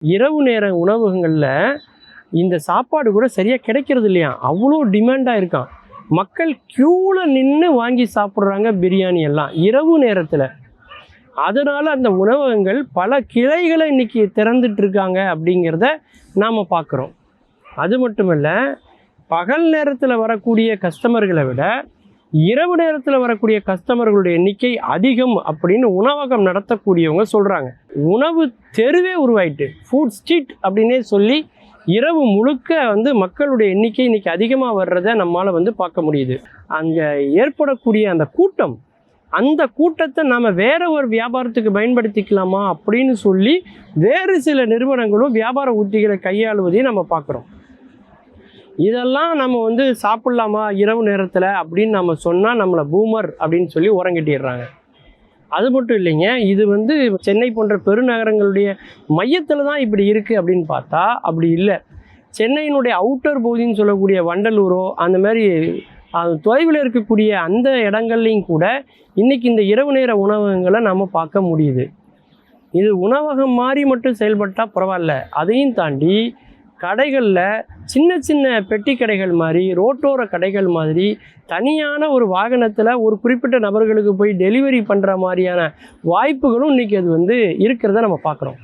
இரவு நேர உணவகங்களில் இந்த சாப்பாடு கூட சரியாக கிடைக்கிறது இல்லையா, அவ்வளோ டிமாண்டாக இருக்கான். மக்கள் க்யூவில் நின்று வாங்கி சாப்பிட்றாங்க பிரியாணி எல்லாம் இரவு நேரத்தில். அதனால் அந்த உணவகங்கள் பல கிளைகளை இன்றைக்கி திறந்துட்டு இருக்காங்க அப்படிங்கிறத நாம் பார்க்குறோம். அது மட்டும் இல்லை, பகல் நேரத்தில் வரக்கூடிய கஸ்டமர்களை விட இரவு நேரத்தில் வரக்கூடிய கஸ்டமர்களுடைய எண்ணிக்கை அதிகம் அப்படின்னு உணவகம் நடத்தக்கூடியவங்க சொல்கிறாங்க. உணவு தெருவே உருவாயிட்டு, ஃபுட் ஸ்ட்ரீட் அப்படின்னே சொல்லி இரவு முழுக்க மக்களுடைய எண்ணிக்கை இன்றைக்கி அதிகமாக வர்றதை நம்மளால் பார்க்க முடியுது. அங்கே ஏற்படக்கூடிய அந்த கூட்டம், அந்த கூட்டத்தை நாம் வேற ஒரு வியாபாரத்துக்கு பயன்படுத்திக்கலாமா அப்படின்னு சொல்லி வேறு சில நிறுவனங்களும் வியாபார உத்திகளை கையாளுவதையும் நம்ம பார்க்குறோம். இதெல்லாம் நம்ம சாப்பிட்லாமா இரவு நேரத்தில் அப்படின்னு நம்ம சொன்னால் நம்மளை பூமர் அப்படின்னு சொல்லி உரங்கட்டிடுறாங்க. அது மட்டும் இல்லைங்க, இது சென்னை போன்ற பெருநகரங்களுடைய மையத்தில் தான் இப்படி இருக்குது அப்படின்னு பார்த்தா அப்படி இல்லை. சென்னையினுடைய அவுட்டர் பகுதின்னு சொல்லக்கூடிய வண்டலூரோ அந்த மாதிரி தொலைவில் இருக்கக்கூடிய அந்த இடங்கள்லையும் கூட இன்றைக்கி இந்த இரவு நேர உணவகங்களை நம்ம பார்க்க முடியுது. இது உணவகம் மாதிரி மட்டும் செயல்பட்டால் பரவாயில்ல, அதையும் தாண்டி கடைகளில் சின்ன சின்ன பெட்டி கடைகள் மாதிரி, ரோட்டோர கடைகள் மாதிரி, தனியான ஒரு வாகனத்தில் ஒரு குறிப்பிட்ட நபர்களுக்கு போய் டெலிவரி பண்ணுற மாதிரியான வாய்ப்புகளும் இன்றைக்கி அது இருக்கிறத நம்ம பார்க்குறோம்.